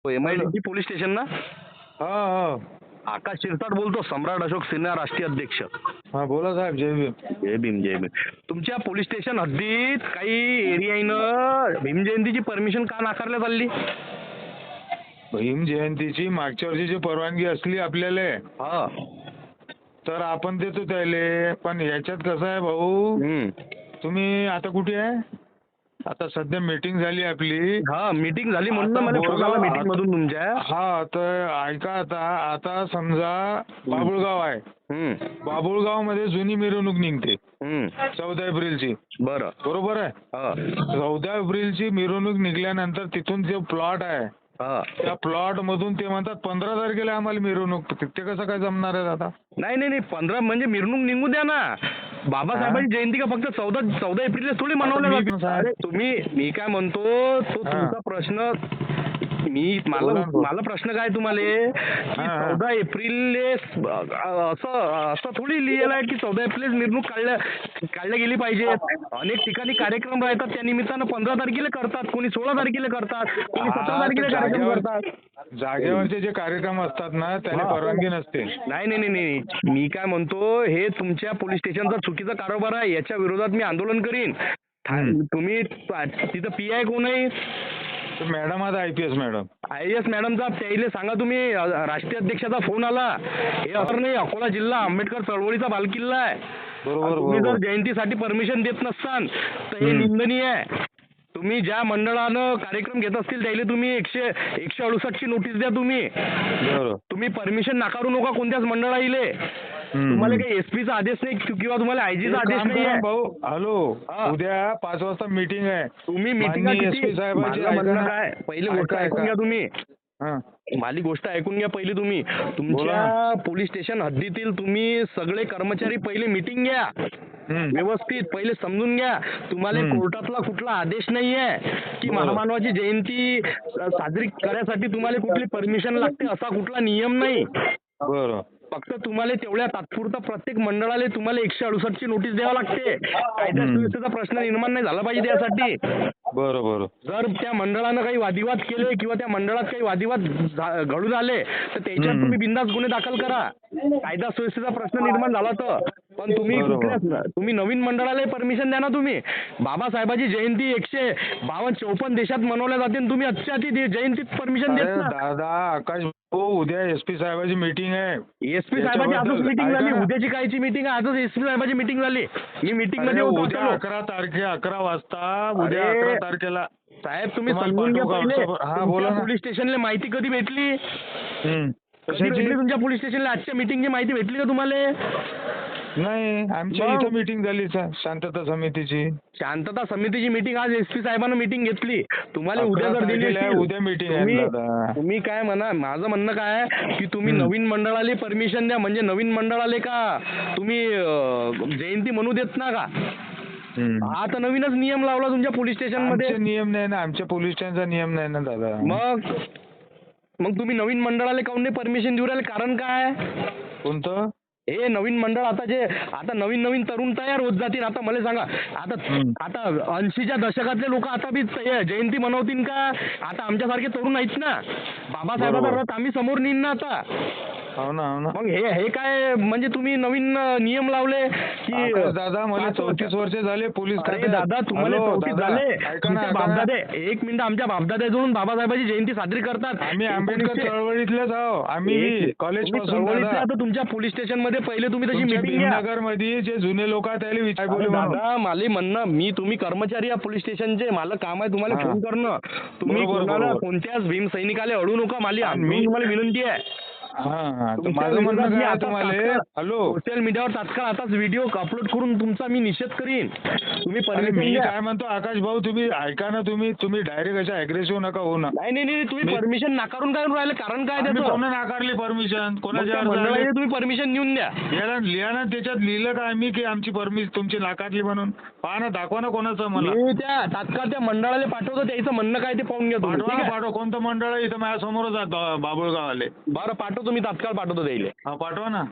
Hello. MIDC police station ना? हा हा आकाश शिरसाट बोलतो, सम्राट अशोक सिन्हा राष्ट्रीय अध्यक्ष. हा बोला साहेब, जय भीम. जय भीम जय भीम. तुमच्या पोलीस स्टेशन हद्दीत काही एरियानं भीम जयंतीची परमिशन का नाकारण्यात आली? भीम जयंतीची मागच्या वर्षीची परवानगी असली आपल्याला हा. तर आपण देतो त्याले, पण याच्यात कसं आहे भाऊ, तुम्ही आता कुठे आहे? आता सध्या मीटिंग झाली आपली. हा, मीटिंग झाली म्हणून आता मला फोन आला बोरगाव- मीटिंग मधून तुमच्या. हा तर ऐका, आता समजा बाबुळगाव आहे. बाबुळगाव मध्ये जुनी मिरवणूक निघते 14 एप्रिलची. बरं. बरोबर आहे. हा. 14 एप्रिलची मिरवणूक निघाल्यानंतर तिथून जो प्लॉट आहे हा. त्या प्लॉट मधून ते म्हणतात 15 तारखेला आम्हाला मिरवणूक. ते कसं काय जमणार आहे आता? नाही 15 म्हणजे मिरवणूक निघू द्या ना. बाबासाहेबांची जयंती का फक्त 14 एप्रिलला थोडी मनवल्या मी जाते? साहेब- अरे मी काय म्हणतो, तो हा. तुमचा प्रश्न. बोला ना. मला प्रश्न काय तुम्हाला की हा. 14 एप्रिल असं थोडी लिहिलं आहे की 14 एप्रिल मिरवणूक काढल्या गेली पाहिजे. अनेक ठिकाणी कार्यक्रम राहतात, त्या निमित्तानं 15 तारखेला करतात, कोणी 16 तारखेला करतात, कोणी 17 हा, तारखेला तर कार्यक्रम जागेवर- करतात. जागेवरचे जे कार्यक्रम असतात ना त्याला हा. परवानगी नसते. नाही. मी काय म्हणतो, हे तुमच्या पोलीस स्टेशनचा चुकीचा कारभार आहे. याच्या विरोधात मी आंदोलन करीन. तुम्ही तिथं PI कोण आहे? मॅडम आता IPS मॅडम. IAS मॅडमचा त्याला सांगा तुम्ही, राष्ट्रीय अध्यक्षाचा फोन आला. हे असं नाही, अकोला जिल्हा आंबेडकर चळवळीचा बालकिल्ला आहे. बरोबर तुम्ही जर बरोबर. जयंतीसाठी परमिशन देत नसताल तर हे निंदनीय आहे. तुम्ही ज्या मंडळानं कार्यक्रम घेत असतील त्याला तुम्ही 168 ची नोटीस द्या. बरोबर. तुम्ही परमिशन नाकारू नका कोणत्याच मंडळाला. तुम्हाला काही SP चा आदेश नाही किंवा तुम्हाला IG चा आदेश काम नाही करा आहे. भाऊ. हॅलो, हा. उद्या 5 वाजता मीटिंग आहे. तुम्ही मीटिंग माननीय SP साहेबांची माझं म्हणणं ऐका ना. काय, पहिली गोष्ट ऐका, ऐकून घ्या तुम्ही. हा. माझी गोष्ट ऐकून घ्या पहिली तुम्ही. बोला तुमच्या पोलीस स्टेशन हद्दीतील तुम्ही सगळे कर्मचारी पहिले मीटिंग घ्या. व्यवस्थित पहिले समजून घ्या. तुम्हाला कोर्टातला कुठला आदेश नाहीये की बरं. महामानवाची जयंती साजरी करण्यासाठी तुम्हाला कुठली परमिशन लागते, असा कुठला नियम नाही. बरं. फक्त तुम्हाला तेवढ्या तात्पुरता प्रत्येक मंडळाला तुम्हाला 168 ची नोटीस द्यावी लागते. कायदा सुव्यवस्थेचा प्रश्न निर्माण नाही झाला पाहिजे त्यासाठी. बरं. जर त्या मंडळानं काही वादिवाद केले किंवा त्या मंडळात काही वादिवाद घडून आले तर त्याच्यात तुम्ही बिनधास्त गुन्हे दाखल करा. कायदा सुव्यवस्थेचा प्रश्न निर्माण झाला तर. पण तुम्ही नवीन मंडळाला परमिशन द्या ना. तुम्ही बाबासाहेबांची जयंती 152-54 देशात मनवल्या जाते आणि तुम्ही आजच्या जयंतीत परमिशन देत ना. दादा आकाश भाऊ, उद्या SP साहेबांची मीटिंग आहे. SP साहेबांची आजच मीटिंग झाली. उद्याची कायची मीटिंग आहे? आजच SP साहेबांची मीटिंग झाली. मी मीटिंग मध्ये होतो. उद्या 11 वाजता उद्या 11 तारखेला. साहेब तुम्ही तुम्हाला समजून घ्या पाठवू का? पहिले. हा, बोला ना. पोलीस स्टेशनला माहिती कधी भेटली? कधी कशाची? भेटली तुमच्या पोलीस स्टेशनला? आजच्या मीटिंगची माहिती भेटली का तुम्हाला? नाही, आमच्या मग? इथं मीटिंग झाली शांतता समितीची. शांतता समितीची मीटिंग आज SP साहेबांना मीटिंग घेतली. तुम्हाला उद्या 11 जर दिली तारखेला असती, उद्या मीटिंग आहे दादा. तुम्ही काय म्हणा, माझं म्हणणं काय आहे की तुम्ही नवीन मंडळाला परमिशन द्या. म्हणजे नवीन मंडळाले का तुम्ही जयंती म्हणू देत ना का? हा तर नवीनच नियम लावला तुमच्या पोलीस स्टेशन मध्ये. आमचे नियम नाही ना, आमच्या पोलीस स्टेशनचा नियम नाही ना दादा. मग तुम्ही नवीन मंडळाला काऊन नाही परमिशन देऊ राहिले? कारण काय? कोणतं? हे नवीन मंडळ आता नवीन तरुण तयार होत जातील. आता मला सांगा, आता 80च्या दशकातले लोक आता बी जयंती मनवतील का? आता आमच्यासारखे तरुण आहेत ना. बाबासाहेबांचा रथ आम्ही समोर नेईन ना आता. हो ना. मग हे काय म्हणजे तुम्ही नवीन नियम लावले की दादा मला 34 वर्ष झाले पोलीस अरे खात्यात. दादा तुम्हाला हॅलो, 34 दादा, झाले. ऐका ना, तुमच्या ऐका ना. बापदादे, एक मिनिट, आमच्या बापदाद्याजवळून बाबासाहेबांची जयंती साजरी करतात. आम्ही आंबेडकर चळवळीतलेच आहो. आम्ही कॉलेज पासून आता तुमच्या पोलीस स्टेशन मध्ये पहिले तुम्ही तशी मीटिंग घ्या. नगर मध्ये जे जुने लोक आहेत त्याला विचार बोलू म्हणून. दादा मला म्हणणं, तुम्ही कर्मचारी या पोलीस स्टेशनचे, मला काम आहे तुम्हाला फोन करणं. तुम्ही बरोबर, कोणाला बरोबर. कोणत्याच भीम सैनिकाला अडू नका. मी तुम्हाला विनंती आहे. हा, तर तुमच्या माझं म्हणणं विरोधात मी काय आहे आता तुम्हाला? हॅलो, सोशल मीडियावर तात्काळ आताच व्हिडिओ अपलोड करून तुमचा मी निषेध करीन. तुम्ही अरे परमिशन मी द्या. काय म्हणतो आकाश भाऊ, तुम्ही ऐका ना. तुम्ही डायरेक्ट अशा अग्रेसिव्ह नका होऊ ना. नाही तुम्ही परमिशन नाकारून काय राहिले? कारण काय आम्ही त्याचं? कोणा नाकारली परमिशन? मग कोणाच्या त्या अर्जाने? मंडळाला तुम्ही परमिशन देऊन द्या. लिहा ना, त्याच्यात लिहिलं का आम्ही की आमची परमिशन तुमची नाकारली म्हणून? पहा ना, दाखवा ना कोणाचं मला. मी तात्काळ त्या मंडळाला पाठवतो, त्याचं म्हणणं काय ते पाहून घ्या तुम्ही. पाठवा ठीक ना, आहे? पाठवा. कोणतं मंडळ आहे? इथं माझ्या समोरच आहे बाबुळगाव आले. बरं पाठवतो, मी तात्काळ पाठवतो त्याला. हा, पाठवा ना.